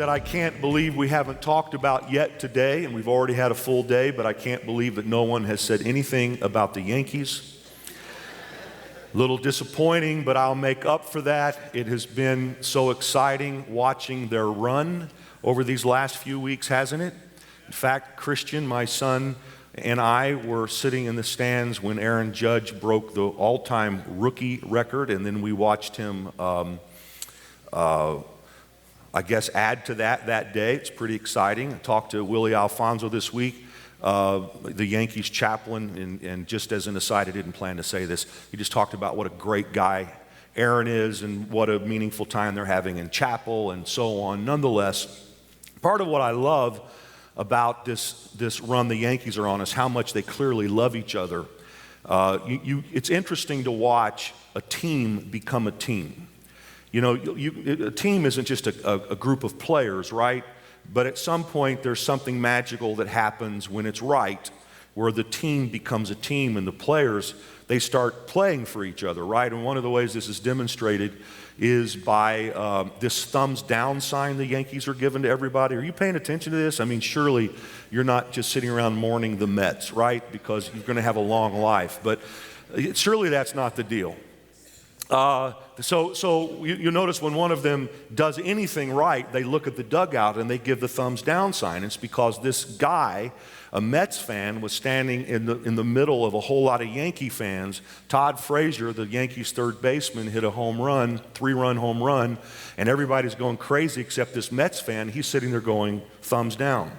that I can't believe we haven't talked about yet today, and we've already had a full day, but I can't believe that no one has said anything about the Yankees. A little disappointing, but I'll make up for that. It has been so exciting watching their run over these last few weeks, hasn't it? In fact, Christian, my son, and I were sitting in the stands when Aaron Judge broke the all-time rookie record, and then we watched him add to that day. It's pretty exciting. I talked to Willie Alfonso this week, the Yankees chaplain, and just as an aside, I didn't plan to say this. He just talked about what a great guy Aaron is and what a meaningful time they're having in chapel and so on. Nonetheless, part of what I love about this run the Yankees are on is how much they clearly love each other. It's interesting to watch a team become a team. You know, a team isn't just a group of players, right? But at some point, there's something magical that happens when it's right, where the team becomes a team and the players, they start playing for each other, right? And one of the ways this is demonstrated is by this thumbs down sign the Yankees are giving to everybody. Are you paying attention to this? I mean, surely you're not just sitting around mourning the Mets, right? Because you're going to have a long life. But surely that's not the deal. So you notice when one of them does anything right, they look at the dugout and they give the thumbs down sign. It's because this guy, a Mets fan, was standing in the middle of a whole lot of Yankee fans. Todd Frazier, the Yankees' third baseman, hit a home run, 3-run home run, and everybody's going crazy except this Mets fan. He's sitting there going thumbs down.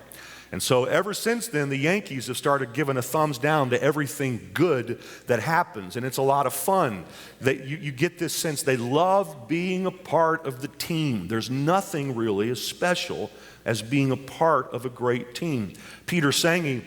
And so ever since then, the Yankees have started giving a thumbs down to everything good that happens. And it's a lot of fun. You get this sense they love being a part of the team. There's nothing really as special as being a part of a great team. Peter Senge,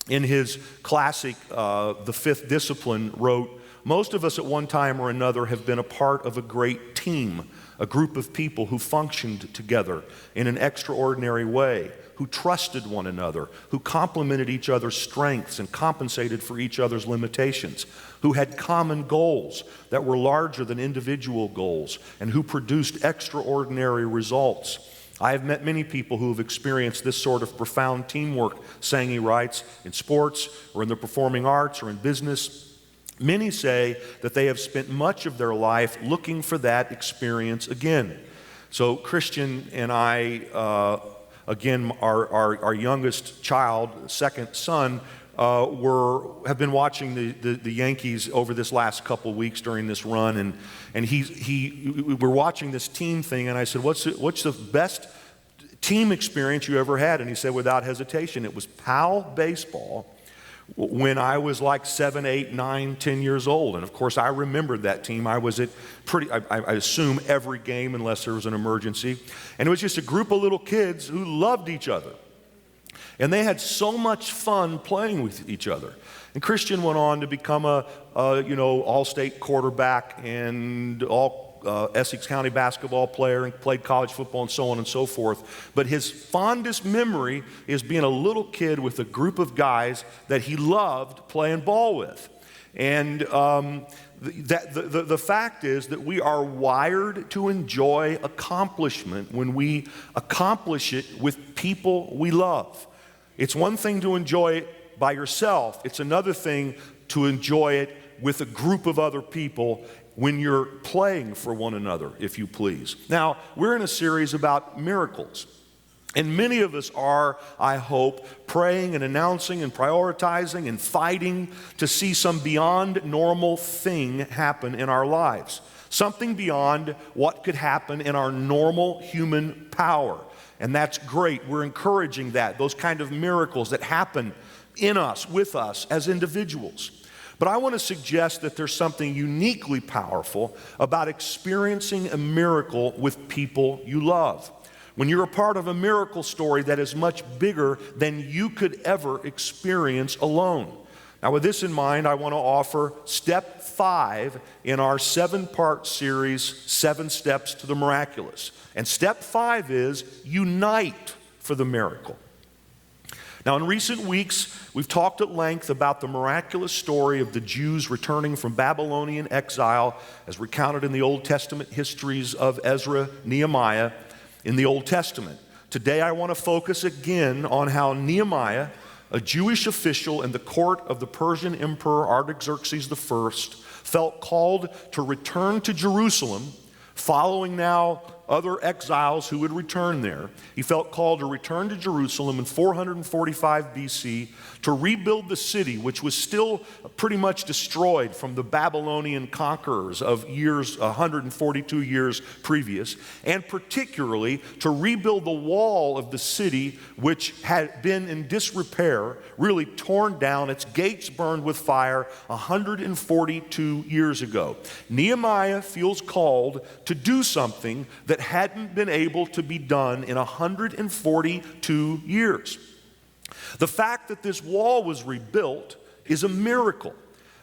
in his classic, The Fifth Discipline, wrote, "Most of us at one time or another have been a part of a great team, a group of people who functioned together in an extraordinary way, who trusted one another, who complemented each other's strengths and compensated for each other's limitations, who had common goals that were larger than individual goals, and who produced extraordinary results. I have met many people who have experienced this sort of profound teamwork," Senge writes, "in sports or in the performing arts or in business. Many say that they have spent much of their life looking for that experience again." So Christian and I, again, our youngest child, second son, have been watching the Yankees over this last couple weeks during this run, and we're watching this team thing, and I said, what's the best team experience you ever had? And he said, without hesitation, it was PAL baseball when I was like 7, 8, 9, 10 years old. And of course, I remembered that team. I was at I assume every game unless there was an emergency. And it was just a group of little kids who loved each other. And they had so much fun playing with each other. And Christian went on to become a all-state quarterback and Essex County basketball player, and played college football and so on and so forth. But his fondest memory is being a little kid with a group of guys that he loved playing ball with. And the fact is that we are wired to enjoy accomplishment when we accomplish it with people we love. It's one thing to enjoy it by yourself. It's another thing to enjoy it with a group of other people when you're playing for one another, if you please. Now, we're in a series about miracles. And many of us are, I hope, praying and announcing and prioritizing and fighting to see some beyond normal thing happen in our lives. Something beyond what could happen in our normal human power. And that's great. We're encouraging that, those kind of miracles that happen in us, with us as individuals. But I want to suggest that there's something uniquely powerful about experiencing a miracle with people you love. When you're a part of a miracle story that is much bigger than you could ever experience alone. Now, with this in mind, I want to offer step 5 in our 7-part series, 7 Steps to the Miraculous. And step 5 is unite for the miracle. Now, in recent weeks, we've talked at length about the miraculous story of the Jews returning from Babylonian exile, as recounted in the Old Testament histories of Ezra, Nehemiah, in the Old Testament. Today I want to focus again on how Nehemiah, a Jewish official in the court of the Persian Emperor Artaxerxes I, felt called to return to Jerusalem, following now other exiles who would return there. He felt called to return to Jerusalem in 445 BC to rebuild the city, which was still pretty much destroyed from the Babylonian conquerors of years, 142 years previous, and particularly to rebuild the wall of the city, which had been in disrepair, really torn down, its gates burned with fire 142 years ago. Nehemiah feels called to do something that hadn't been able to be done in 142 years. The fact that this wall was rebuilt is a miracle.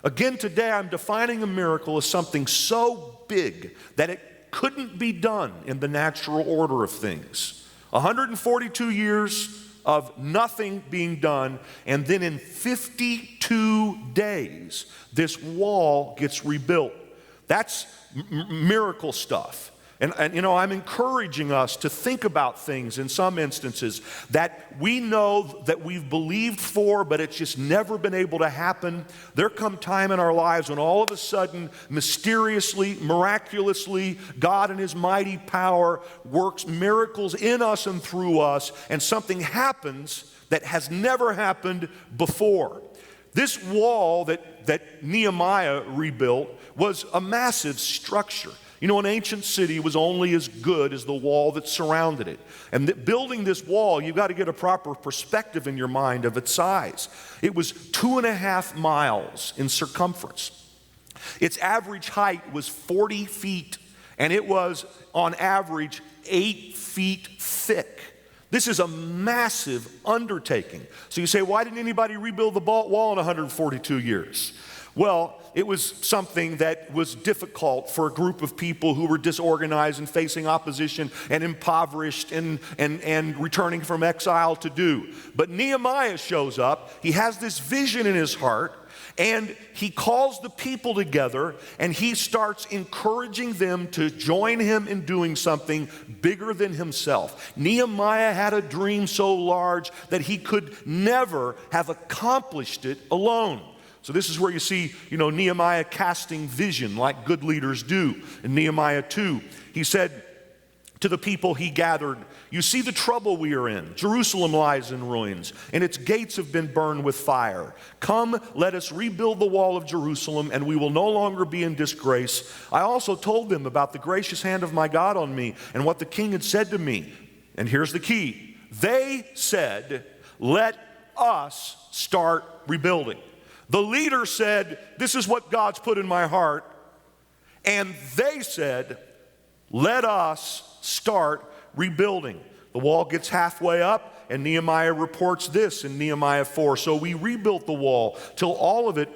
Again, today I'm defining a miracle as something so big that it couldn't be done in the natural order of things. 142 years of nothing being done, and then in 52 days, this wall gets rebuilt. That's miracle stuff. And you know, I'm encouraging us to think about things in some instances that we know that we've believed for, but it's just never been able to happen. There come time in our lives when all of a sudden, mysteriously, miraculously, God in His mighty power works miracles in us and through us, and something happens that has never happened before. This wall that Nehemiah rebuilt was a massive structure. You know, an ancient city was only as good as the wall that surrounded it. And building this wall, you've got to get a proper perspective in your mind of its size. It was 2.5 miles in circumference. Its average height was 40 feet, and it was, on average, 8 feet thick. This is a massive undertaking. So you say, why didn't anybody rebuild the wall in 142 years? Well, it was something that was difficult for a group of people who were disorganized and facing opposition and impoverished and returning from exile to do. But Nehemiah shows up. He has this vision in his heart, and he calls the people together, and he starts encouraging them to join him in doing something bigger than himself. Nehemiah had a dream so large that he could never have accomplished it alone. So this is where you see, Nehemiah casting vision like good leaders do. In Nehemiah 2, he said to the people he gathered, "You see the trouble we are in. Jerusalem lies in ruins, and its gates have been burned with fire. Come, let us rebuild the wall of Jerusalem, and we will no longer be in disgrace." I also told them about the gracious hand of my God on me and what the king had said to me. And here's the key. They said, "Let us start rebuilding." The leader said, "This is what God's put in my heart." And they said, "Let us start rebuilding." The wall gets halfway up, and Nehemiah reports this in Nehemiah 4. "So we rebuilt the wall till all of it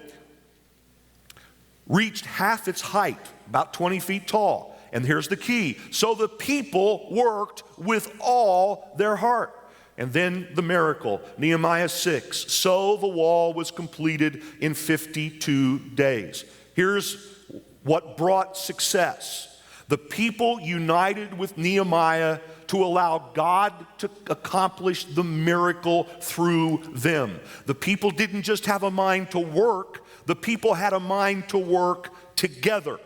reached half its height, about 20 feet tall." And here's the key. "So the people worked with all their heart." And then the miracle, Nehemiah 6. "So the wall was completed in 52 days. Here's what brought success. The people united with Nehemiah to allow God to accomplish the miracle through them. The people didn't just have a mind to work, the people had a mind to work together.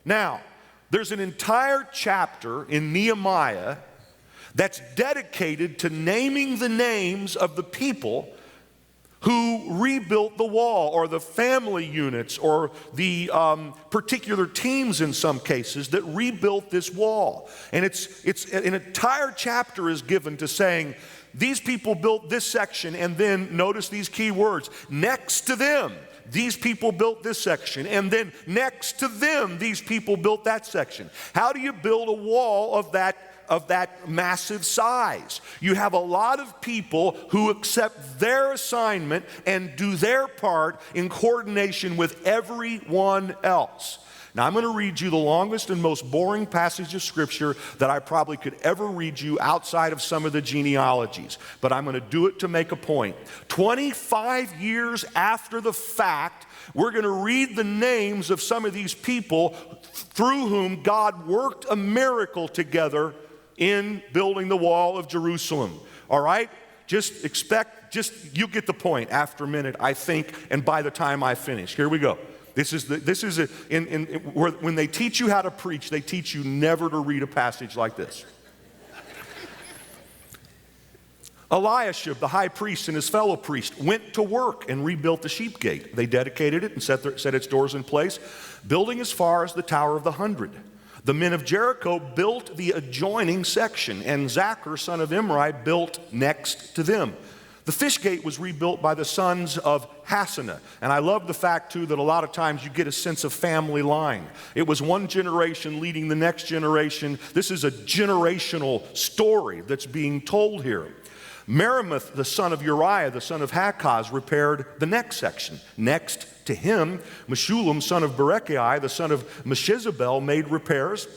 Now, there's an entire chapter in Nehemiah that's dedicated to naming the names of the people who rebuilt the wall, or the family units, or the particular teams in some cases that rebuilt this wall. And it's an entire chapter is given to saying, these people built this section, and then notice these key words. Next to them, these people built this section, and then next to them, these people built that section. How do you build a wall of that massive size? You have a lot of people who accept their assignment and do their part in coordination with everyone else. Now I'm going to read you the longest and most boring passage of scripture that I probably could ever read you outside of some of the genealogies, but I'm going to do it to make a point. 25 years after the fact, we're going to read the names of some of these people through whom God worked a miracle together in building the wall of Jerusalem. All right? You get the point after a minute, I think, and by the time I finish. Here we go. When they teach you how to preach, they teach you never to read a passage like this. Eliashib, the high priest, and his fellow priest went to work and rebuilt the sheep gate. They dedicated it and set its doors in place, building as far as the Tower of the 100. The men of Jericho built the adjoining section, and Zachar, son of Imri, built next to them. The fish gate was rebuilt by the sons of Hassanah. And I love the fact, too, that a lot of times you get a sense of family line. It was one generation leading the next generation. This is a generational story that's being told here. Meremoth, the son of Uriah, the son of Hakaz, repaired the next section. Next to him, Meshullam, son of Berechiah, the son of Meshizabel, made repairs.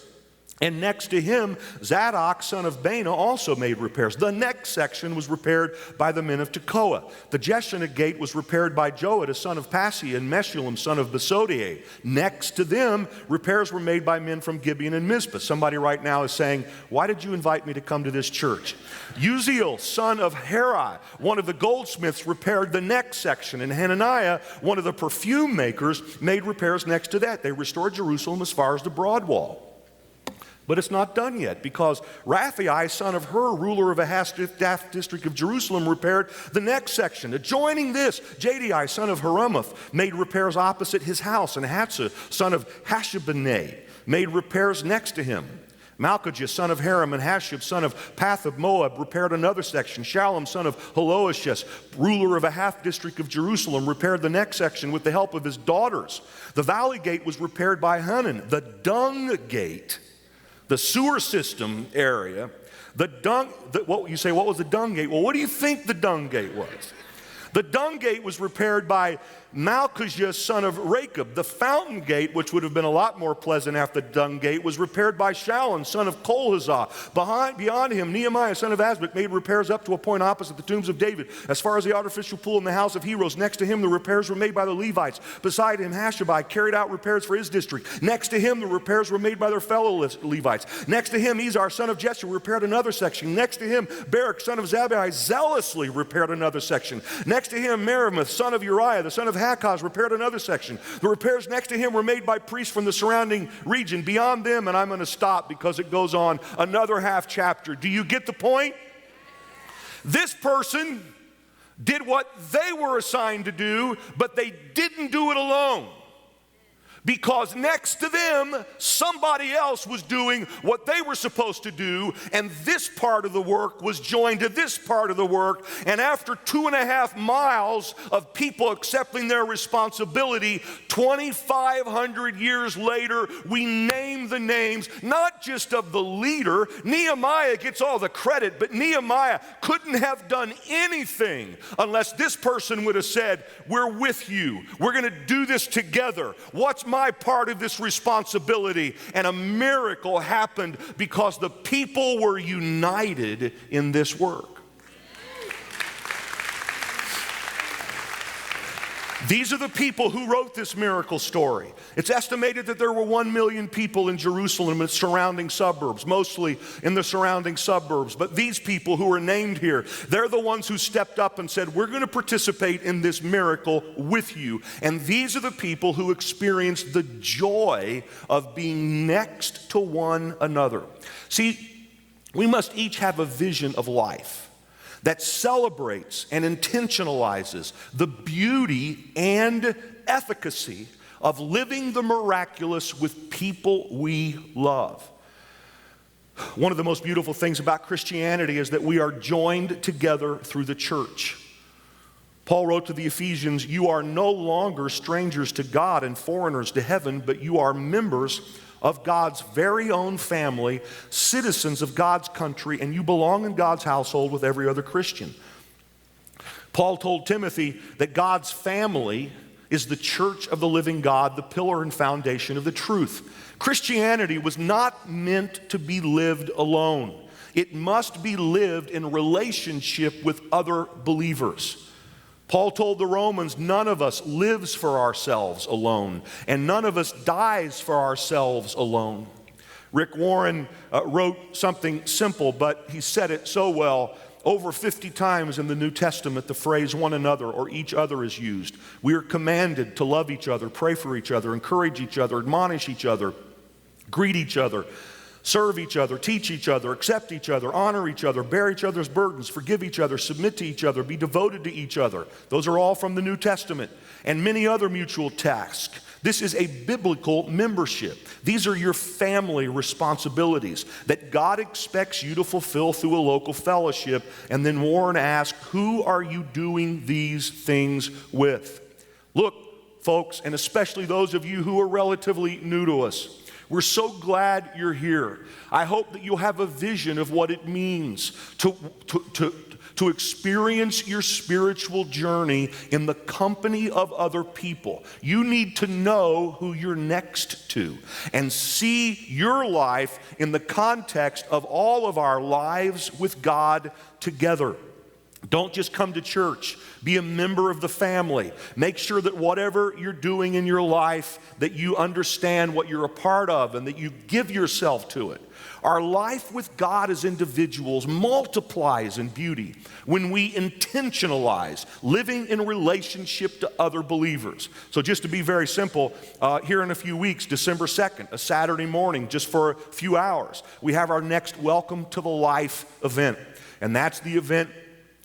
And next to him, Zadok, son of Bana, also made repairs. The next section was repaired by the men of Tekoa. The Jeshanah gate was repaired by Joad, a son of Paseah, and Meshullam, son of Besodiah. Next to them, repairs were made by men from Gibeon and Mizpah. Somebody right now is saying, why did you invite me to come to this church? Uziel, son of Heri, one of the goldsmiths, repaired the next section. And Hananiah, one of the perfume makers, made repairs next to that. They restored Jerusalem as far as the broad wall. But it's not done yet, because Raphael, son of Hur, ruler of Ahasdath district of Jerusalem, repaired the next section. Adjoining this, Jadai, son of Haramoth, made repairs opposite his house, and Hatzah, son of Hashabneh, made repairs next to him. Malchijah, son of Haram, and Hashub, son of Path of Moab, repaired another section. Shallum, son of Haloeshes, ruler of a half district of Jerusalem, repaired the next section with the help of his daughters. The valley gate was repaired by Hanan. The dung gate, the sewer system area, what was the dung gate? Well, what do you think the dung gate was? The dung gate was repaired by Malchijah, son of Rechab. The fountain gate, which would have been a lot more pleasant after the dung gate, was repaired by Shallun, son of Kolhazah. Beyond him, Nehemiah, son of Azbuk, made repairs up to a point opposite the tombs of David, as far as the artificial pool in the house of Heroes. Next to him, the repairs were made by the Levites. Beside him, Hashabai carried out repairs for his district. Next to him, the repairs were made by their fellow Levites. Next to him, Ezar, son of Jeshua, repaired another section. Next to him, Barak, son of Zabbai, zealously repaired another section. Next to him, Meremoth, son of Uriah, the son of Hakaz, repaired another section. The repairs next to him were made by priests from the surrounding region. Beyond them, and I'm going to stop because it goes on another half chapter. Do you get the point? This person did what they were assigned to do, but they didn't do it alone. Because next to them, somebody else was doing what they were supposed to do, and this part of the work was joined to this part of the work. And after 2.5 miles of people accepting their responsibility, 2,500 years later, we name the names, not just of the leader. Nehemiah gets all the credit, but Nehemiah couldn't have done anything unless this person would have said, we're with you. We're going to do this together. What's my part of this responsibility? And a miracle happened because the people were united in this work. These are the people who wrote this miracle story. It's estimated that there were 1 million people in Jerusalem and surrounding suburbs, mostly in the surrounding suburbs. But these people who are named here, they're the ones who stepped up and said, we're going to participate in this miracle with you. And these are the people who experienced the joy of being next to one another. See, we must each have a vision of life that celebrates and intentionalizes the beauty and efficacy of living the miraculous with people we love. One of the most beautiful things about Christianity is that we are joined together through the church. Paul wrote to the Ephesians, you are no longer strangers to God and foreigners to heaven, but you are members of God's very own family, citizens of God's country, and you belong in God's household with every other Christian. Paul told Timothy that God's family is the church of the living God, the pillar and foundation of the truth. Christianity was not meant to be lived alone. It must be lived in relationship with other believers. Paul told the Romans, none of us lives for ourselves alone, and none of us dies for ourselves alone. Rick Warren wrote something simple, but he said it so well. Over 50 times in the New Testament, the phrase one another or each other is used. We are commanded to love each other, pray for each other, encourage each other, admonish each other, greet each other, serve each other, teach each other, accept each other, honor each other, bear each other's burdens, forgive each other, submit to each other, be devoted to each other. Those are all from the New Testament, and many other mutual tasks. This is a biblical membership. These are your family responsibilities that God expects you to fulfill through a local fellowship. And then Warren asks, who are you doing these things with? Look, folks, and especially those of you who are relatively new to us, we're so glad you're here. I hope that you'll have a vision of what it means to experience your spiritual journey in the company of other people. You need to know who you're next to and see your life in the context of all of our lives with God together. Don't just come to church. Be a member of the family. Make sure that whatever you're doing in your life, that you understand what you're a part of and that you give yourself to it. Our life with God as individuals multiplies in beauty when we intentionalize living in relationship to other believers. So just to be very simple, here in a few weeks, December 2nd, a Saturday morning, just for a few hours, we have our next Welcome to the Life event. And that's the event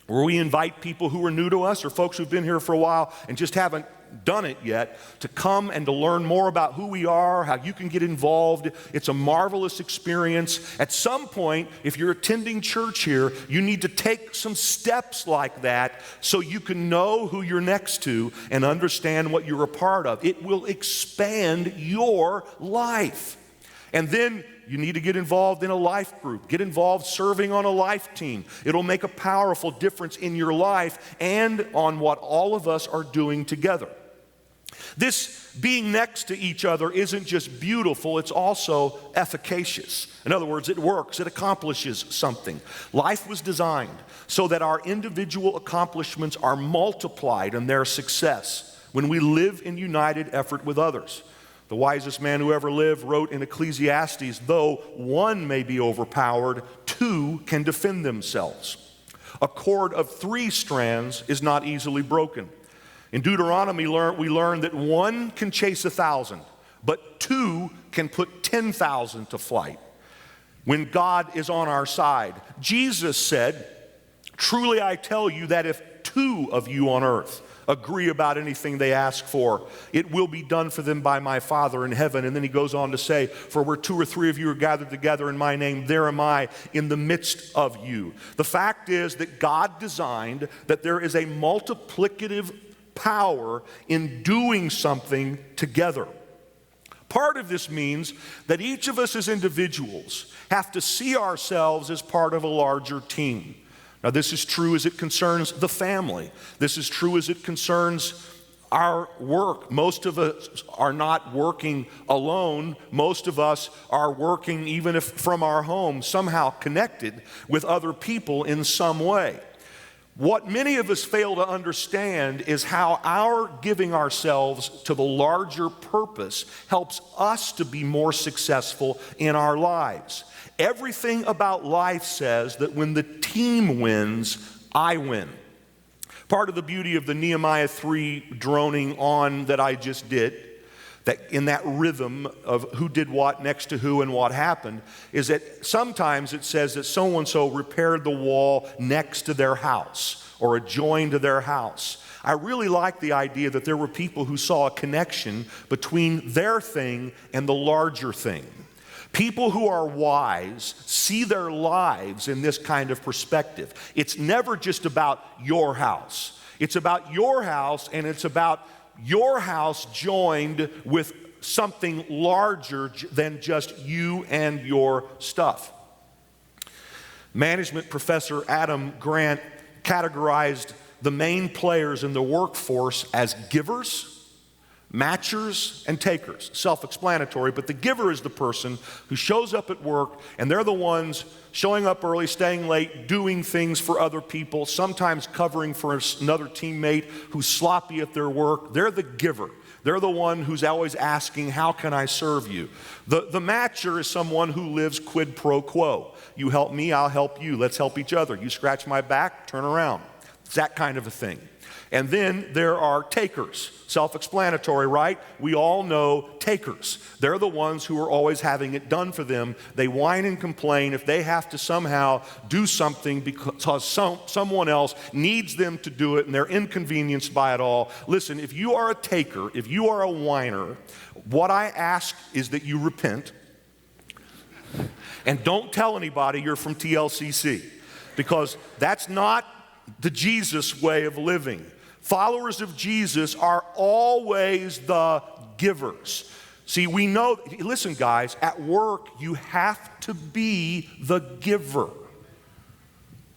where we invite people who are new to us or folks who've been here for a while and just haven't done it yet to come and to learn more about who we are, how you can get involved. It's a marvelous experience. At some point, if you're attending church here, you need to take some steps like that so you can know who you're next to and understand what you're a part of. It will expand your life. And then you need to get involved in a life group. Get involved serving on a life team. It'll make a powerful difference in your life and on what all of us are doing together. This being next to each other isn't just beautiful, it's also efficacious. In other words, it works, it accomplishes something. Life was designed so that our individual accomplishments are multiplied in their success when we live in united effort with others. The wisest man who ever lived wrote in Ecclesiastes, though one may be overpowered, two can defend themselves. A cord of 3 strands is not easily broken. In Deuteronomy, we learn that one can chase 1,000, but 2 can put 10,000 to flight when God is on our side. Jesus said, truly I tell you that if 2 of you on earth agree about anything they ask for, it will be done for them by my Father in heaven. And then he goes on to say, for where 2 or 3 of you are gathered together in my name, there am I in the midst of you. The fact is that God designed that there is a multiplicative power in doing something together. Part of this means that each of us as individuals have to see ourselves as part of a larger team. Now, this is true as it concerns the family. This is true as it concerns our work. Most of us are not working alone. Most of us are working, even if from our home, somehow connected with other people in some way. What many of us fail to understand is how our giving ourselves to the larger purpose helps us to be more successful in our lives. Everything about life says that when the team wins, I win. Part of the beauty of the Nehemiah 3 droning on that I just did, that in that rhythm of who did what next to who and what happened, is that sometimes it says that so-and-so repaired the wall next to their house or adjoined to their house. I really like the idea that there were people who saw a connection between their thing and the larger thing. People who are wise see their lives in this kind of perspective. It's never just about your house. It's about your house, and it's about your house joined with something larger than just you and your stuff. Management professor Adam Grant categorized the main players in the workforce as givers, Matchers and takers, self-explanatory, but the giver is the person who shows up at work, and they're the ones showing up early, staying late, doing things for other people, sometimes covering for another teammate who's sloppy at their work. They're the giver. They're the one who's always asking, how can I serve you? The matcher is someone who lives quid pro quo. You help me, I'll help you. Let's help each other. You scratch my back, turn around. It's that kind of a thing. And then there are takers. Self-explanatory, right? We all know takers. They're the ones who are always having it done for them. They whine and complain if they have to somehow do something because someone else needs them to do it and they're inconvenienced by it all. Listen, if you are a taker, if you are a whiner, what I ask is that you repent and don't tell anybody you're from TLCC, because that's not the Jesus way of living. Followers of Jesus are always the givers. See, we know, listen guys, at work you have to be the giver.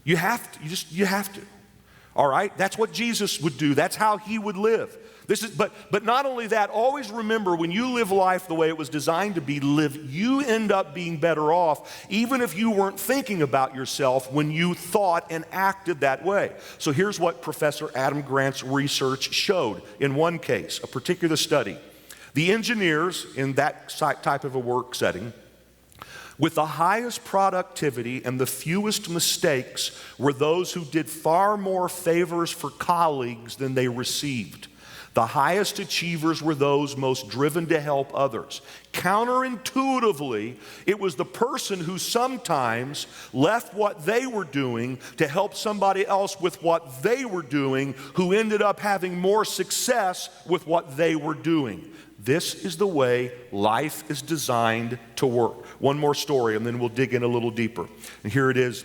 You have to. All right? That's what Jesus would do. That's how he would live. But not only that, always remember when you live life the way it was designed to be lived, you end up being better off, even if you weren't thinking about yourself when you thought and acted that way. So here's what Professor Adam Grant's research showed in one case, a particular study. The engineers in that type of a work setting with the highest productivity and the fewest mistakes were those who did far more favors for colleagues than they received. The highest achievers were those most driven to help others. Counterintuitively, it was the person who sometimes left what they were doing to help somebody else with what they were doing who ended up having more success with what they were doing. This is the way life is designed to work. One more story and then we'll dig in a little deeper. And here it is.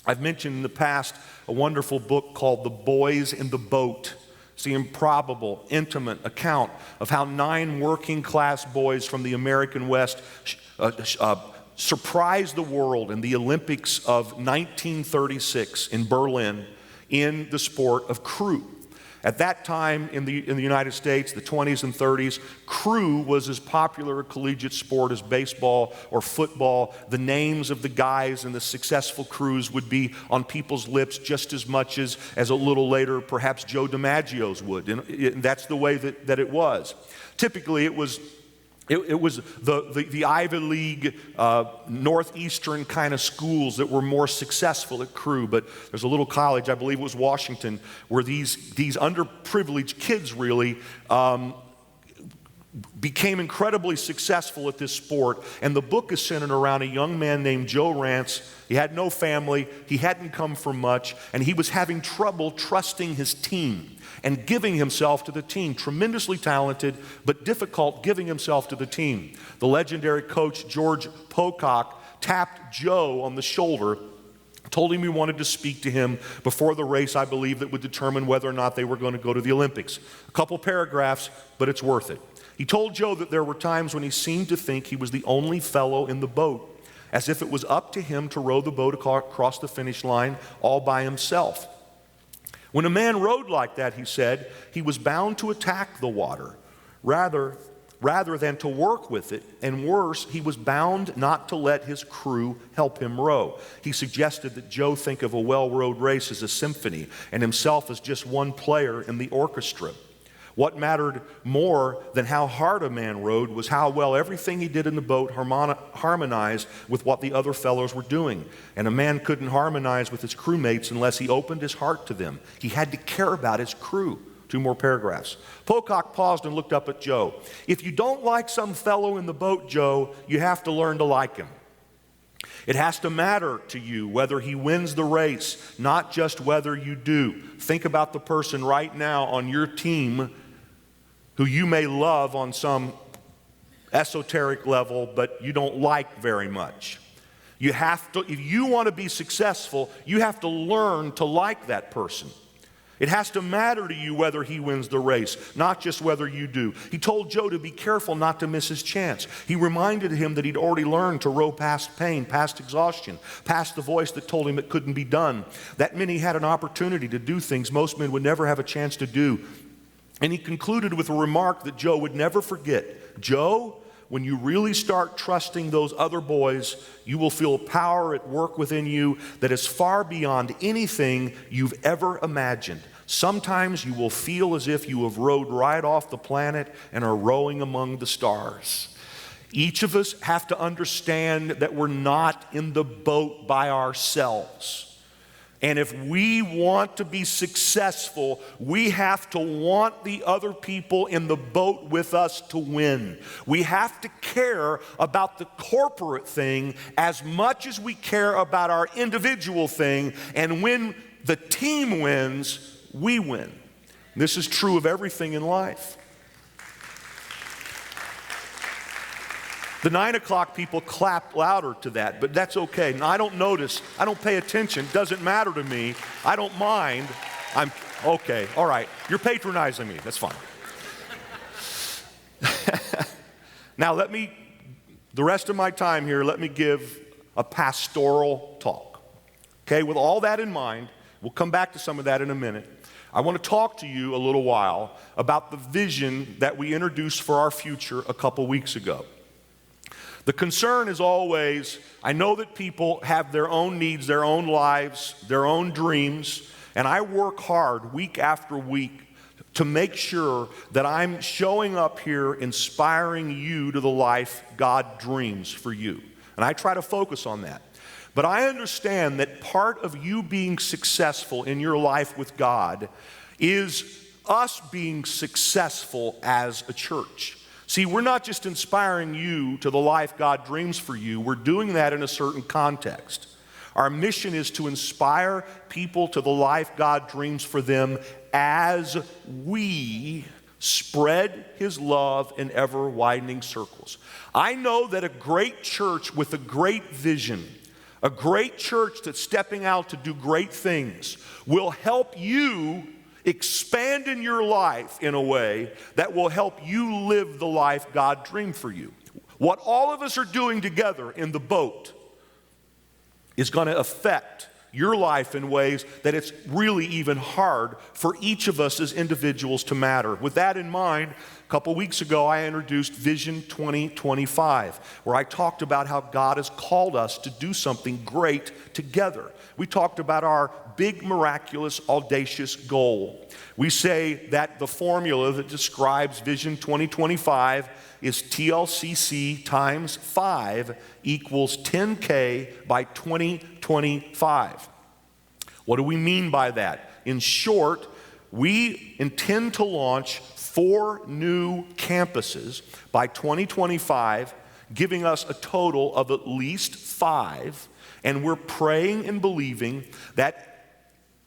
I've mentioned in the past a wonderful book called The Boys in the Boat. It's the improbable, intimate account of how 9 working class boys from the American West surprised the world in the Olympics of 1936 in Berlin in the sport of crew. At that time in the United States, the 20s and 30s, crew was as popular a collegiate sport as baseball or football. The names of the guys in the successful crews would be on people's lips just as much as a little later perhaps Joe DiMaggio's would. And that's the way that it was. Typically it was the Ivy League, northeastern kind of schools that were more successful at crew. But there's a little college, I believe it was Washington, where these underprivileged kids really became incredibly successful at this sport. And the book is centered around a young man named Joe Rance. He had no family, he hadn't come from much, and he was having trouble trusting his team and giving himself to the team. Tremendously talented, but difficult giving himself to the team. The legendary coach George Pocock tapped Joe on the shoulder, told him he wanted to speak to him before the race, I believe, that would determine whether or not they were going to go to the Olympics. A couple paragraphs, but it's worth it. He told Joe that there were times when he seemed to think he was the only fellow in the boat, as if it was up to him to row the boat across the finish line all by himself. When a man rowed like that, he said, he was bound to attack the water rather than to work with it, and worse, he was bound not to let his crew help him row. He suggested that Joe think of a well-rowed race as a symphony and himself as just one player in the orchestra. What mattered more than how hard a man rowed was how well everything he did in the boat harmonized with what the other fellows were doing. And a man couldn't harmonize with his crewmates unless he opened his heart to them. He had to care about his crew. 2 more paragraphs. Pocock paused and looked up at Joe. If you don't like some fellow in the boat, Joe, you have to learn to like him. It has to matter to you whether he wins the race, not just whether you do. Think about the person right now on your team who you may love on some esoteric level, but you don't like very much. You have to, if you want to be successful, you have to learn to like that person. It has to matter to you whether he wins the race, not just whether you do. He told Joe to be careful not to miss his chance. He reminded him that he'd already learned to row past pain, past exhaustion, past the voice that told him it couldn't be done. That meant he had an opportunity to do things most men would never have a chance to do. And he concluded with a remark that Joe would never forget. Joe, when you really start trusting those other boys, you will feel power at work within you that is far beyond anything you've ever imagined. Sometimes you will feel as if you have rode right off the planet and are rowing among the stars. Each of us have to understand that we're not in the boat by ourselves. And if we want to be successful, we have to want the other people in the boat with us to win. We have to care about the corporate thing as much as we care about our individual thing. And when the team wins, we win. This is true of everything in life. The 9 o'clock people clap louder to that, but that's okay. Now, I don't notice. I don't pay attention. It doesn't matter to me. I don't mind. I'm okay. All right. You're patronizing me. That's fine. Now, the rest of my time here, let me give a pastoral talk. Okay, with all that in mind, we'll come back to some of that in a minute. I want to talk to you a little while about the vision that we introduced for our future a couple weeks ago. The concern is always, I know that people have their own needs, their own lives, their own dreams, and I work hard week after week to make sure that I'm showing up here inspiring you to the life God dreams for you. And I try to focus on that. But I understand that part of you being successful in your life with God is us being successful as a church. See, we're not just inspiring you to the life God dreams for you. We're doing that in a certain context. Our mission is to inspire people to the life God dreams for them as we spread His love in ever-widening circles. I know that a great church with a great vision, a great church that's stepping out to do great things, will help you expand in your life in a way that will help you live the life God dreamed for you. What all of us are doing together in the boat is going to affect your life in ways that it's really even hard for each of us as individuals to matter. With that in mind, a couple weeks ago, I introduced Vision 2025, where I talked about how God has called us to do something great together. We talked about our big, miraculous, audacious goal. We say that the formula that describes Vision 2025 is TLCC times 5 equals 10K by 2025. What do we mean by that? In short, we intend to launch 4 new campuses by 2025, giving us a total of at least 5. And we're praying and believing that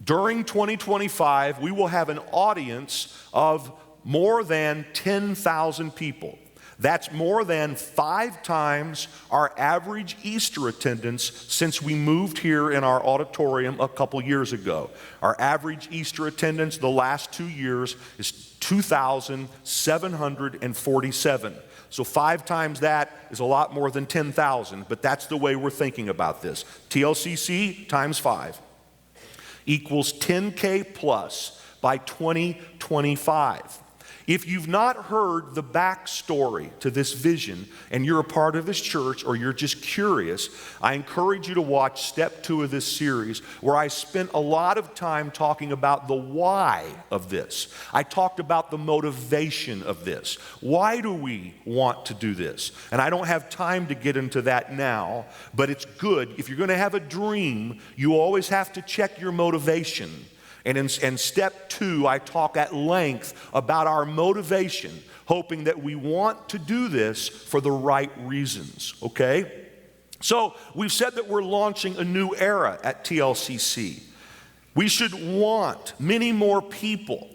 during 2025, we will have an audience of more than 10,000 people. That's more than 5 times our average Easter attendance since we moved here in our auditorium a couple years ago. Our average Easter attendance the last 2 years is 2,747. So 5 times that is a lot more than 10,000, but that's the way we're thinking about this. TLCC times 5 equals 10K plus by 2025. If you've not heard the backstory to this vision and you're a part of this church or you're just curious, I encourage you to watch step 2 of this series where I spent a lot of time talking about the why of this. I talked about the motivation of this. Why do we want to do this? And I don't have time to get into that now, but it's good. If you're going to have a dream, you always have to check your motivation. And in step 2, I talk at length about our motivation, hoping that we want to do this for the right reasons, okay? So we've said that we're launching a new era at TLCC. We should want many more people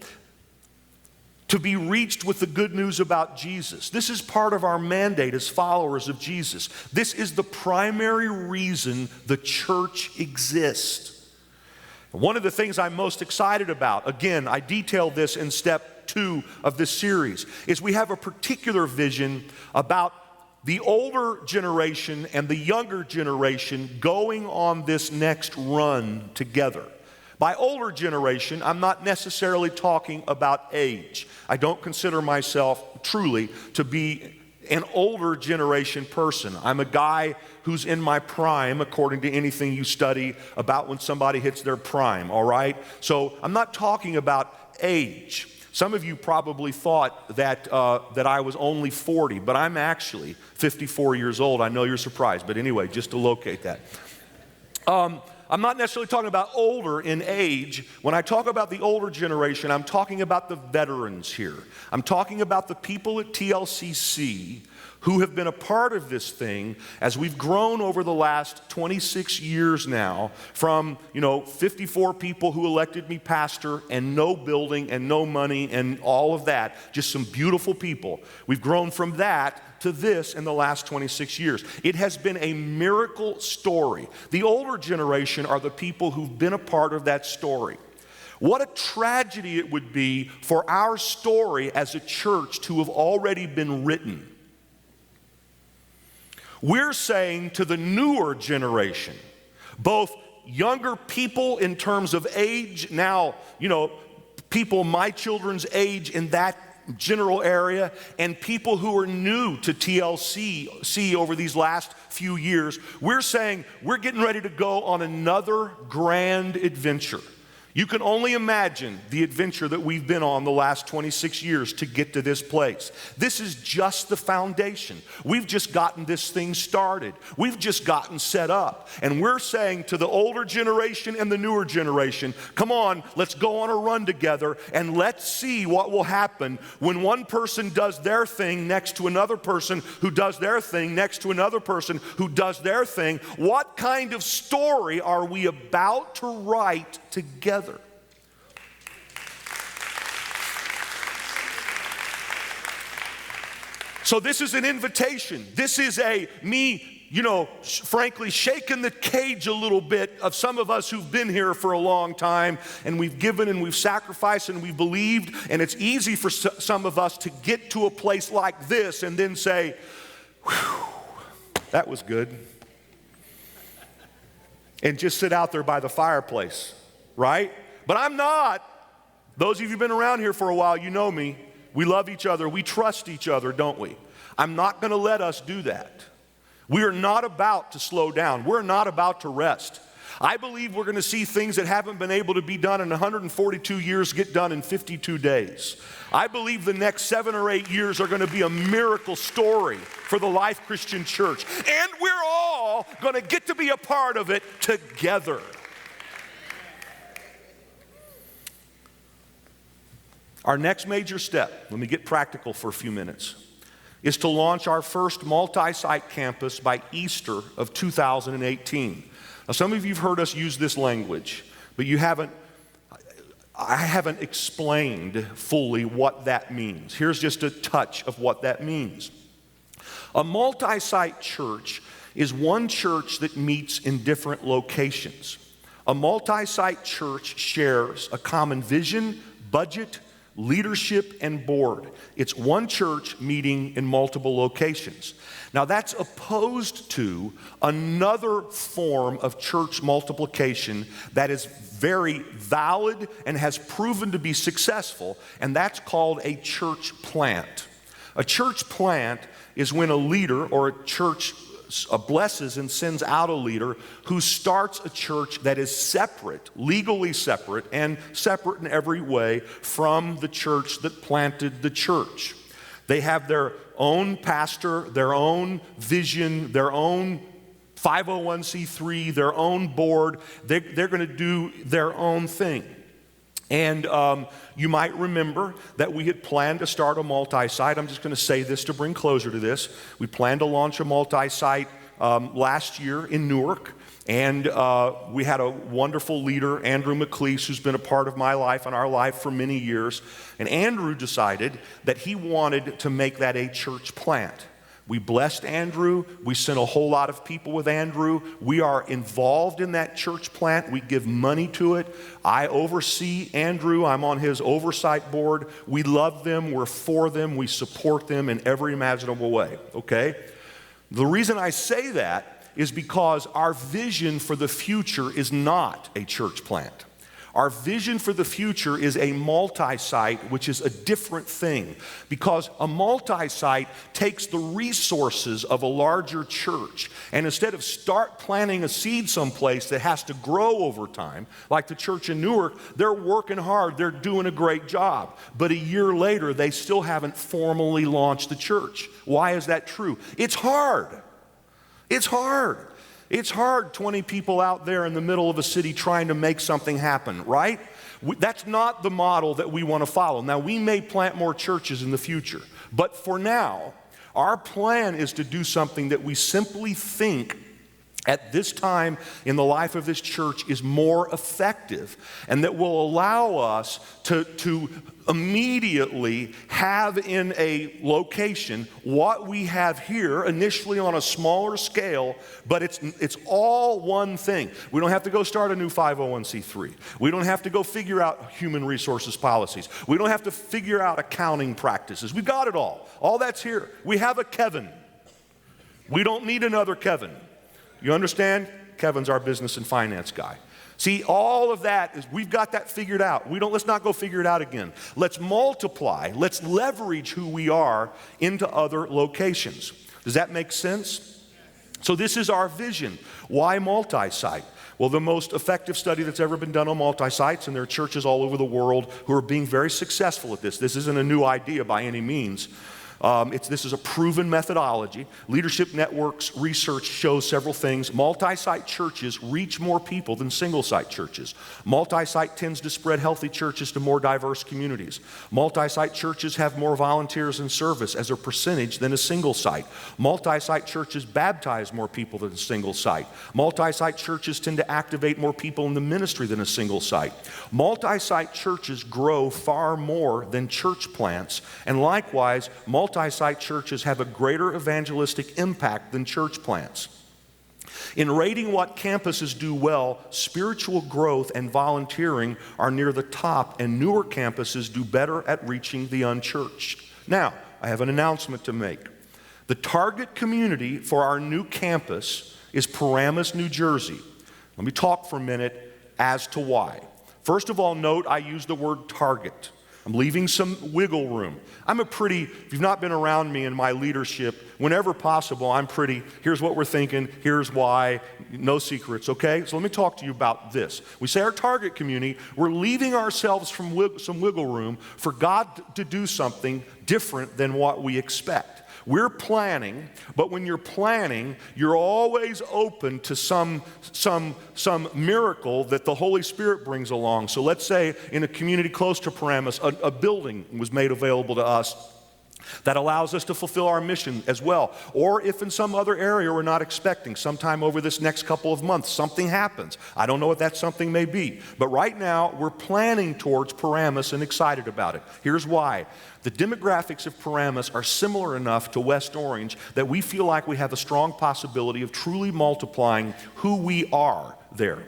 to be reached with the good news about Jesus. This is part of our mandate as followers of Jesus. This is the primary reason the church exists. One of the things I'm most excited about, again, I detailed this in step 2 of this series, is we have a particular vision about the older generation and the younger generation going on this next run together. By older generation, I'm not necessarily talking about age. I don't consider myself truly to be an older generation person. I'm a guy who's in my prime, according to anything you study about when somebody hits their prime, all right? So I'm not talking about age. Some of you probably thought that I was only 40, but I'm actually 54 years old. I know you're surprised, but anyway, just to locate that. I'm not necessarily talking about older in age. When I talk about the older generation, I'm talking about the veterans here. I'm talking about the people at TLCC who have been a part of this thing as we've grown over the last 26 years now from, 54 people who elected me pastor and no building and no money and all of that, just some beautiful people. We've grown from that to this in the last 26 years. It has been a miracle story. The older generation are the people who've been a part of that story. What a tragedy it would be for our story as a church to have already been written. We're saying to the newer generation, both younger people in terms of age, now, people my children's age in that general area, and people who are new to TLCC over these last few years, we're saying we're getting ready to go on another grand adventure. You can only imagine the adventure that we've been on the last 26 years to get to this place. This is just the foundation. We've just gotten this thing started. We've just gotten set up. And we're saying to the older generation and the newer generation, come on, let's go on a run together and let's see what will happen when one person does their thing next to another person who does their thing next to another person who does their thing. What kind of story are we about to write together? So this is an invitation. This is me, frankly, shaking the cage a little bit of some of us who've been here for a long time, and we've given and we've sacrificed and we've believed, and it's easy for some of us to get to a place like this and then say, whew, that was good. And just sit out there by the fireplace, right? But I'm not. Those of you who've been around here for a while, you know me. We love each other. We trust each other, don't we? I'm not going to let us do that. We are not about to slow down. We're not about to rest. I believe we're going to see things that haven't been able to be done in 142 years get done in 52 days. I believe the next 7 or 8 years are going to be a miracle story for the Life Christian Church. And we're all going to get to be a part of it together. Our next major step, let me get practical for a few minutes, is to launch our first multi-site campus by Easter of 2018. Now, some of you have heard us use this language, but I haven't explained fully what that means. Here's just a touch of what that means. A multi-site church is one church that meets in different locations. A multi-site church shares a common vision, budget, leadership, and board. It's one church meeting in multiple locations. Now that's opposed to another form of church multiplication that is very valid and has proven to be successful, and that's called a church plant. A church plant is when a leader or a church blesses and sends out a leader who starts a church that is separate, legally separate, and separate in every way from the church that planted the church. They have their own pastor, their own vision, their own 501c3, their own board. They're going to do their own thing. And you might remember that we had planned to start a multi-site. I'm just going to say this to bring closure to this. We planned to launch a multi-site last year in Newark. And we had a wonderful leader, Andrew McLeese, who's been a part of my life and our life for many years. And Andrew decided that he wanted to make that a church plant. We blessed Andrew. We sent a whole lot of people with Andrew. We are involved in that church plant. We give money to it. I oversee Andrew. I'm on his oversight board. We love them. We're for them. We support them in every imaginable way, okay? The reason I say that is because our vision for the future is not a church plant. Our vision for the future is a multi-site, which is a different thing, because a multi-site takes the resources of a larger church, and instead of start planting a seed someplace that has to grow over time, like the church in Newark, they're working hard, they're doing a great job, but a year later they still haven't formally launched the church. Why is that true? It's hard. It's hard. It's hard, 20 people out there in the middle of a city trying to make something happen, right? That's not the model that we want to follow. Now, we may plant more churches in the future, but for now, our plan is to do something that we simply think at this time in the life of this church is more effective, and that will allow us to immediately have in a location what we have here, initially on a smaller scale, but it's all one thing. We don't have to go start a new 501c3. We don't have to go figure out human resources policies. We don't have to figure out accounting practices. We've got it all. All that's here. We have a Kevin. We don't need another Kevin. You understand? Kevin's our business and finance guy. See, all of that is, we've got that figured out. Let's not go figure it out again. Let's multiply, let's leverage who we are into other locations. Does that make sense? So this is our vision. Why multi-site? Well, the most effective study that's ever been done on multi-sites, and there are churches all over the world who are being very successful at this. This isn't a new idea by any means. This is a proven methodology. Leadership Network's research shows several things. Multi-site churches reach more people than single-site churches. Multi-site tends to spread healthy churches to more diverse communities. Multi-site churches have more volunteers in service as a percentage than a single-site. Multi-site churches baptize more people than a single-site. Multi-site churches tend to activate more people in the ministry than a single-site. Multi-site churches grow far more than church plants, and likewise, multi-site churches have a greater evangelistic impact than church plants. In rating what campuses do well, spiritual growth and volunteering are near the top, and newer campuses do better at reaching the unchurched. Now, I have an announcement to make. The target community for our new campus is Paramus, New Jersey. Let me talk for a minute as to why. First of all, note I use the word target. I'm leaving some wiggle room. If you've not been around me in my leadership, whenever possible, here's what we're thinking, here's why, no secrets, okay? So let me talk to you about this. We say our target community, we're leaving ourselves some wiggle room for God to do something different than what we expect. We're planning, but when you're planning, you're always open to some miracle that the Holy Spirit brings along. So let's say in a community close to Paramus, a building was made available to us that allows us to fulfill our mission as well. Or if in some other area we're not expecting, sometime over this next couple of months, something happens. I don't know what that something may be. But right now, we're planning towards Paramus and excited about it. Here's why. The demographics of Paramus are similar enough to West Orange that we feel like we have a strong possibility of truly multiplying who we are there.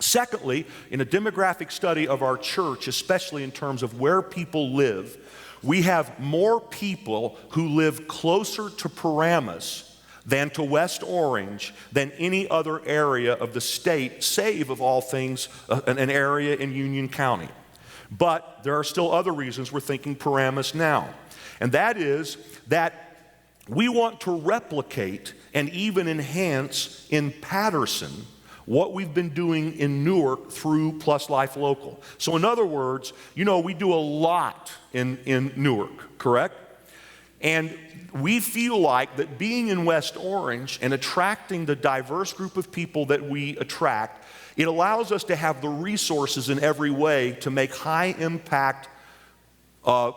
Secondly, in a demographic study of our church, especially in terms of where people live, we have more people who live closer to Paramus than to West Orange than any other area of the state, save of all things, an area in Union County. But there are still other reasons we're thinking Paramus now. And that is that we want to replicate and even enhance in Patterson what we've been doing in Newark through Plus Life Local. So in other words, we do a lot in Newark, correct? And we feel like that being in West Orange and attracting the diverse group of people that we attract, it allows us to have the resources in every way to make high impact in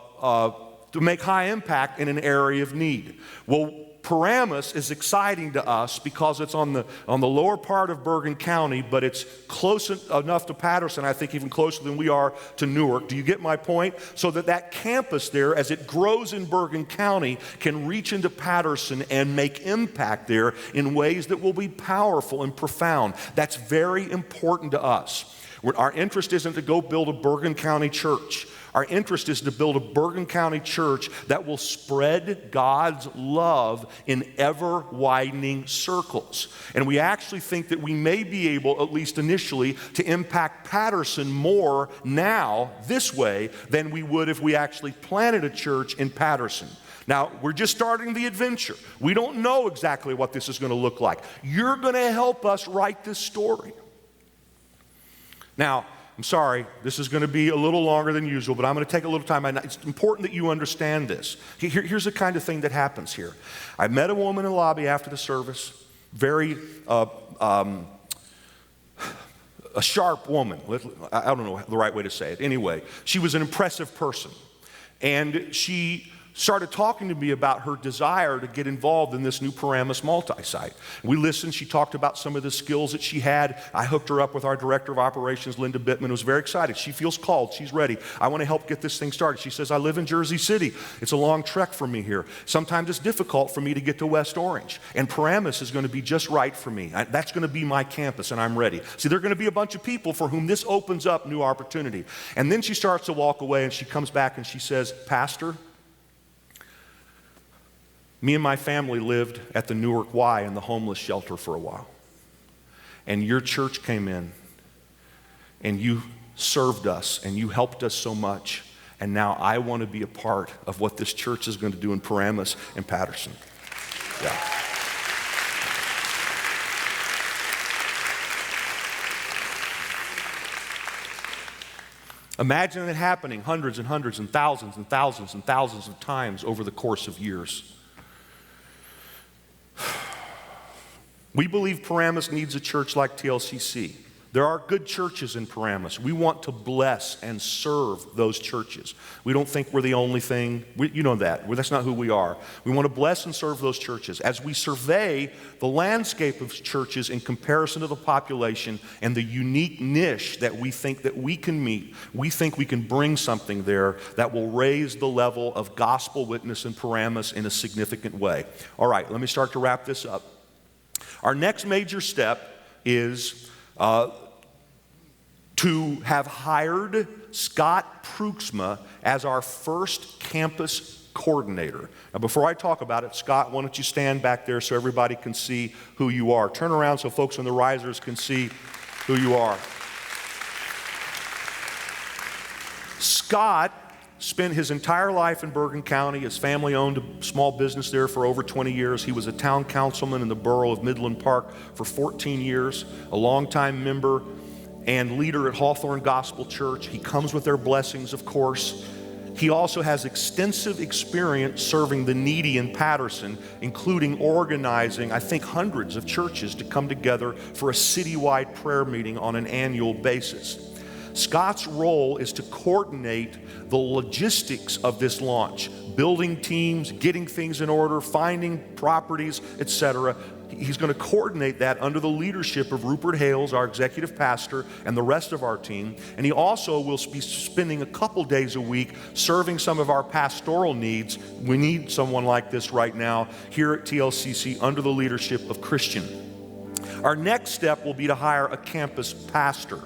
an area of need. Well, Paramus is exciting to us because it's on the lower part of Bergen County, but it's close enough to Patterson, I think even closer than we are to Newark. Do you get my point? So that campus there, as it grows in Bergen County, can reach into Patterson and make impact there in ways that will be powerful and profound. That's very important to us. Our interest isn't to go build a Bergen County church. Our interest is to build a Bergen County church that will spread God's love in ever-widening circles. And we actually think that we may be able, at least initially, to impact Patterson more now, this way, than we would if we actually planted a church in Patterson. Now, we're just starting the adventure. We don't know exactly what this is going to look like. You're going to help us write this story. Now, I'm sorry, this is going to be a little longer than usual, but I'm going to take a little time. It's important that you understand this. Here's the kind of thing that happens here. I met a woman in the lobby after the service, very a sharp woman. I don't know the right way to say it. Anyway, she was an impressive person, and she started talking to me about her desire to get involved in this new Paramus multi-site. We listened. She talked about some of the skills that she had. I hooked her up with our director of operations, Linda Bittman, who was very excited. She feels called. She's ready. I want to help get this thing started. She says, I live in Jersey City. It's a long trek for me here. Sometimes it's difficult for me to get to West Orange, and Paramus is going to be just right for me. That's going to be my campus, and I'm ready. See, there are going to be a bunch of people for whom this opens up new opportunity. And then she starts to walk away, and she comes back and she says, Pastor, me and my family lived at the Newark Y in the homeless shelter for a while. And your church came in, and you served us, and you helped us so much. And now I want to be a part of what this church is going to do in Paramus and Patterson. Yeah. Imagine it happening hundreds and hundreds and thousands and thousands and thousands of times over the course of years. We believe Paramus needs a church like TLCC. There are good churches in Paramus. We want to bless and serve those churches. We don't think we're the only thing. You know that. That's not who we are. We want to bless and serve those churches. As we survey the landscape of churches in comparison to the population and the unique niche that we think that we can meet, we think we can bring something there that will raise the level of gospel witness in Paramus in a significant way. All right, let me start to wrap this up. Our next major step is to have hired Scott Pruxma as our first campus coordinator. Now, before I talk about it, Scott, why don't you stand back there so everybody can see who you are. Turn around so folks on the risers can see who you are. Scott spent his entire life in Bergen County. His family owned a small business there for over 20 years. He was a town councilman in the borough of Midland Park for 14 years, a longtime member and leader at Hawthorne Gospel Church. He comes with their blessings, of course. He also has extensive experience serving the needy in Patterson, including organizing, I think, hundreds of churches to come together for a citywide prayer meeting on an annual basis. Scott's role is to coordinate the logistics of this launch, building teams, getting things in order, finding properties, etc. He's going to coordinate that under the leadership of Rupert Hales, our executive pastor, and the rest of our team. And he also will be spending a couple days a week serving some of our pastoral needs. We need someone like this right now here at TLCC under the leadership of Christian. Our next step will be to hire a campus pastor.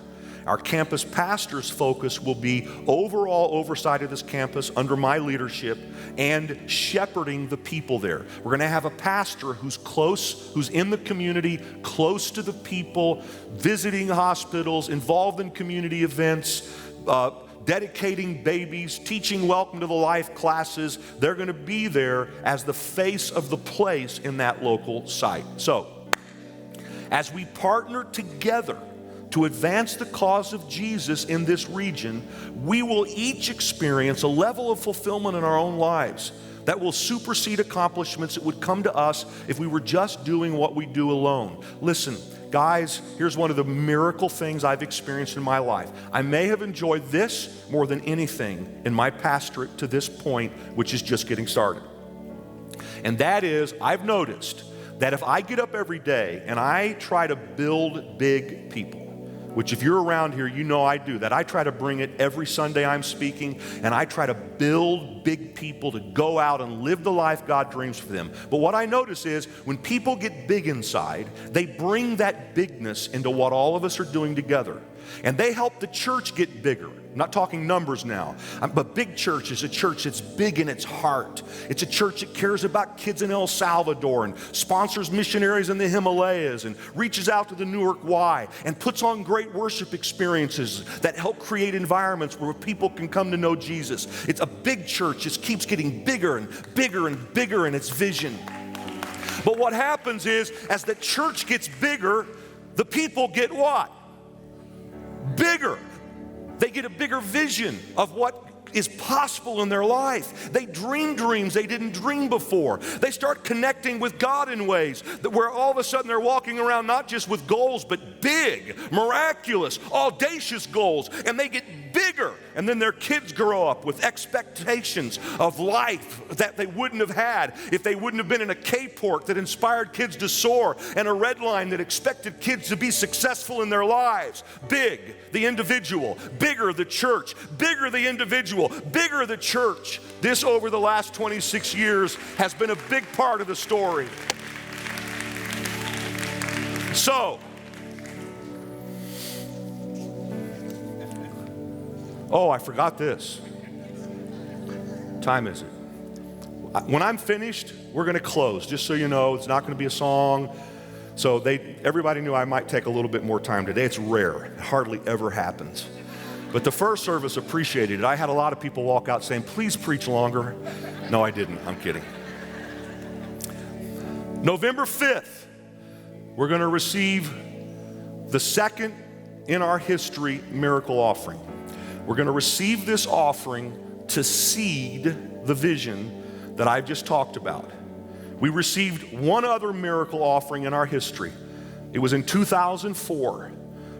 Our campus pastor's focus will be overall oversight of this campus under my leadership and shepherding the people there. We're going to have a pastor who's close, who's in the community, close to the people, visiting hospitals, involved in community events, dedicating babies, teaching Welcome to the Life classes. They're going to be there as the face of the place in that local site. So, as we partner together to advance the cause of Jesus in this region, we will each experience a level of fulfillment in our own lives that will supersede accomplishments that would come to us if we were just doing what we do alone. Listen, guys, here's one of the miracle things I've experienced in my life. I may have enjoyed this more than anything in my pastorate to this point, which is just getting started. And that is, I've noticed that if I get up every day and I try to build big people, which if you're around here, you know I do that. I try to bring it every Sunday I'm speaking, and I try to build big people to go out and live the life God dreams for them. But what I notice is when people get big inside, they bring that bigness into what all of us are doing together. And they help the church get bigger. I'm not talking numbers now, but big church is a church that's big in its heart. It's a church that cares about kids in El Salvador and sponsors missionaries in the Himalayas and reaches out to the Newark Y and puts on great worship experiences that help create environments where people can come to know Jesus. It's a big church. It keeps getting bigger and bigger and bigger in its vision. But what happens is, as the church gets bigger, the people get what? Bigger. They get a bigger vision of what is possible in their life. They dream dreams they didn't dream before. They start connecting with God in ways that where all of a sudden they're walking around not just with goals, but big, miraculous, audacious goals. And they get bigger. And then their kids grow up with expectations of life that they wouldn't have had if they wouldn't have been in a K-port that inspired kids to soar and a red line that expected kids to be successful in their lives. Big, the individual. Bigger, the church. Bigger, the individual. Bigger, the church. This, over the last 26 years, has been a big part of the story. So, oh, I forgot this. Time is it? When I'm finished, we're going to close. Just so you know, it's not going to be a song. So everybody knew I might take a little bit more time today. It's rare. It hardly ever happens. But the first service appreciated it. I had a lot of people walk out saying, please preach longer. No, I didn't. I'm kidding. November 5th, we're going to receive the second in our history miracle offering. We're going to receive this offering to seed the vision that I've just talked about. We received one other miracle offering in our history. It was in 2004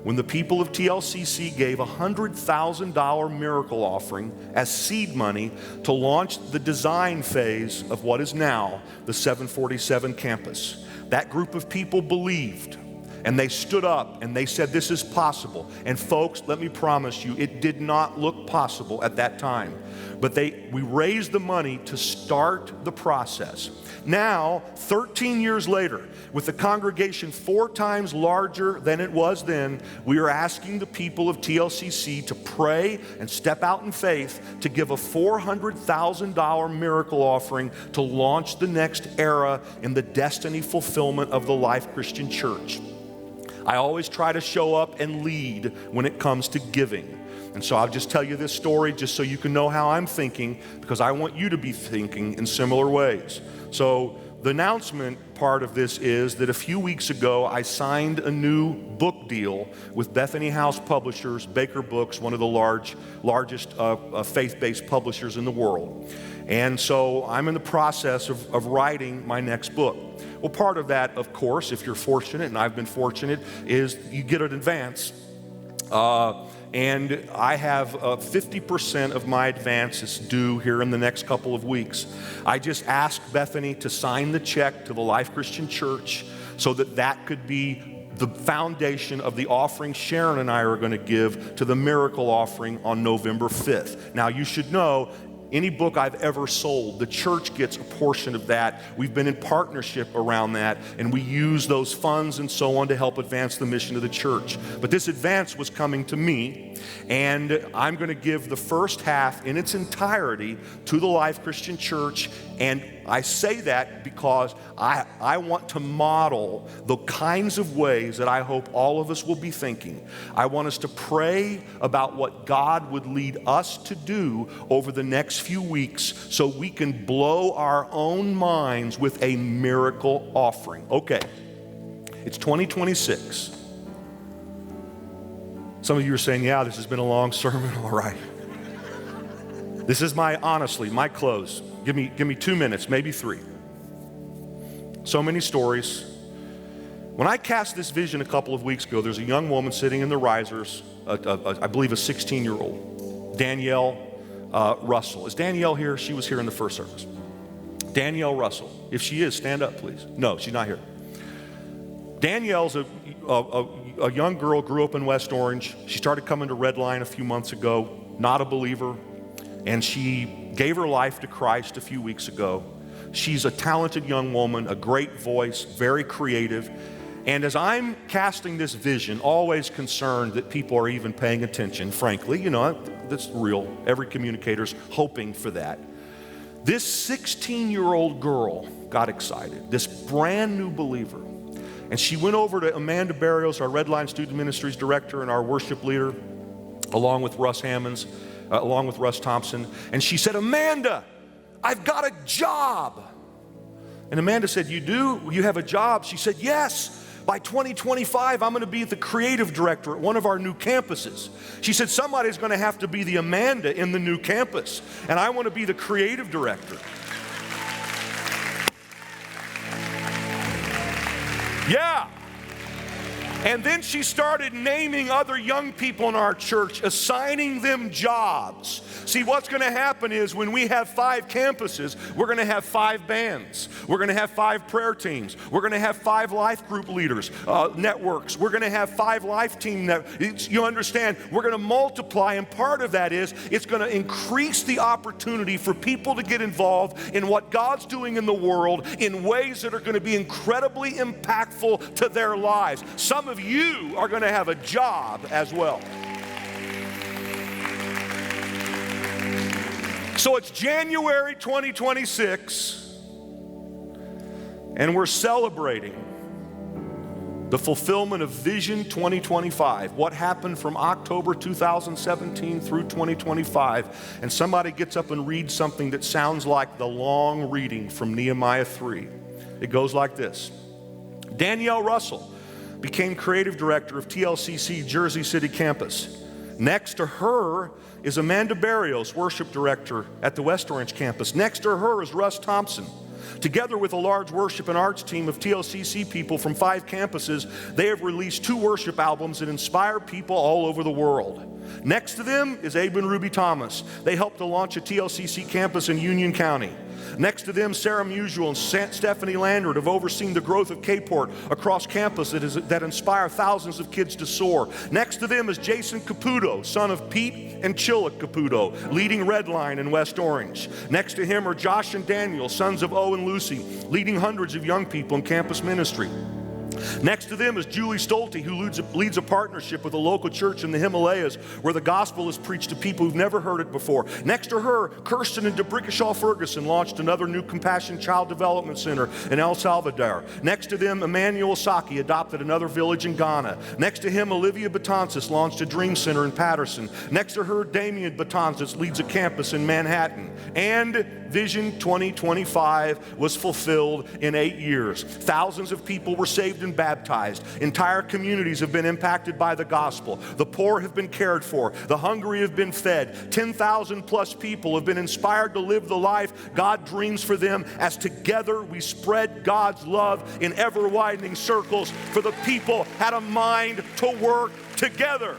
when the people of TLCC gave a $100,000 miracle offering as seed money to launch the design phase of what is now the 747 campus. That group of people believed. And they stood up and they said, this is possible. And folks, let me promise you, it did not look possible at that time. But we raised the money to start the process. Now, 13 years later, with the congregation 4 times larger than it was then, we are asking the people of TLCC to pray and step out in faith to give a $400,000 miracle offering to launch the next era in the destiny fulfillment of the Life Christian Church. I always try to show up and lead when it comes to giving. And so I'll just tell you this story just so you can know how I'm thinking, because I want you to be thinking in similar ways. So the announcement part of this is that a few weeks ago, I signed a new book deal with Bethany House Publishers, Baker Books, one of the largest faith-based publishers in the world. And so I'm in the process of writing my next book. Well, part of that, of course, if you're fortunate, and I've been fortunate, is you get an advance. And I have 50% of my advances due here in the next couple of weeks. I just asked Bethany to sign the check to the Life Christian Church so that could be the foundation of the offering Sharon and I are going to give to the miracle offering on November 5th. Now, you should know, any book I've ever sold, the church gets a portion of that. We've been in partnership around that, and we use those funds and so on to help advance the mission of the church. But this advance was coming to me, and I'm going to give the first half in its entirety to the Life Christian Church. And I say that because I want to model the kinds of ways that I hope all of us will be thinking. I want us to pray about what God would lead us to do over the next few weeks so we can blow our own minds with a miracle offering. Okay, it's 2026. Some of you are saying, yeah, this has been a long sermon. All right. This is honestly, my close. Give me 2 minutes, maybe 3. So many stories. When I cast this vision a couple of weeks ago, there's a young woman sitting in the risers, I believe a 16-year-old, Danielle Russell. Is Danielle here? She was here in the first service. Danielle Russell. If she is, stand up, please. No, she's not here. Danielle's a a young girl, grew up in West Orange. She started coming to Redline a few months ago, not a believer, and she gave her life to Christ a few weeks ago. She's a talented young woman, a great voice, very creative. And as I'm casting this vision, always concerned that people are even paying attention, frankly, you know, that's real. Every communicator's hoping for that. This 16-year-old girl got excited, this brand new believer. And she went over to Amanda Barrios, our Redline Student Ministries director and our worship leader, along with Russ Thompson. And she said, "Amanda, I've got a job." And Amanda said, "You do? You have a job?" She said, "Yes. By 2025, I'm going to be the creative director at one of our new campuses." She said, "Somebody's going to have to be the Amanda in the new campus, and I want to be the creative director." Yeah. And then she started naming other young people in our church, assigning them jobs. See, what's going to happen is when we have 5 campuses, we're going to have 5 bands. We're going to have 5 prayer teams. We're going to have 5 life group leaders, networks. We're going to have 5 life team networks. You understand, we're going to multiply, and part of that is it's going to increase the opportunity for people to get involved in what God's doing in the world in ways that are going to be incredibly impactful to their lives. Some of you are going to have a job as well. So it's January 2026, and we're celebrating the fulfillment of Vision 2025, what happened from October 2017 through 2025. And somebody gets up and reads something that sounds like the long reading from Nehemiah 3. It goes like this. Danielle Russell became creative director of TLCC Jersey City campus. Next to her is Amanda Barrios, worship director at the West Orange campus. Next to her is Russ Thompson. Together with a large worship and arts team of TLCC people from 5 campuses, they have released 2 worship albums that inspire people all over the world. Next to them is Abe and Ruby Thomas. They helped to launch a TLCC campus in Union County. Next to them, Sarah Musial and Stephanie Landry have overseen the growth of K-Port across campus that inspire thousands of kids to soar. Next to them is Jason Caputo, son of Pete and Chilla Caputo, leading Redline in West Orange. Next to him are Josh and Daniel, sons of O and Lucy, leading hundreds of young people in campus ministry. Next to them is Julie Stolte, who leads a partnership with a local church in the Himalayas where the gospel is preached to people who've never heard it before. Next to her, Kirsten and DeBrickashaw Ferguson launched another new Compassion Child Development Center in El Salvador. Next to them, Emmanuel Saki adopted another village in Ghana. Next to him, Olivia Batanzas launched a Dream Center in Patterson. Next to her, Damian Batanzas leads a campus in Manhattan. And Vision 2025 was fulfilled in 8 years. Thousands of people were saved and baptized. Entire communities have been impacted by the gospel. The poor have been cared for. The hungry have been fed. 10,000 plus people have been inspired to live the life God dreams for them as together we spread God's love in ever widening circles, for the people had a mind to work together.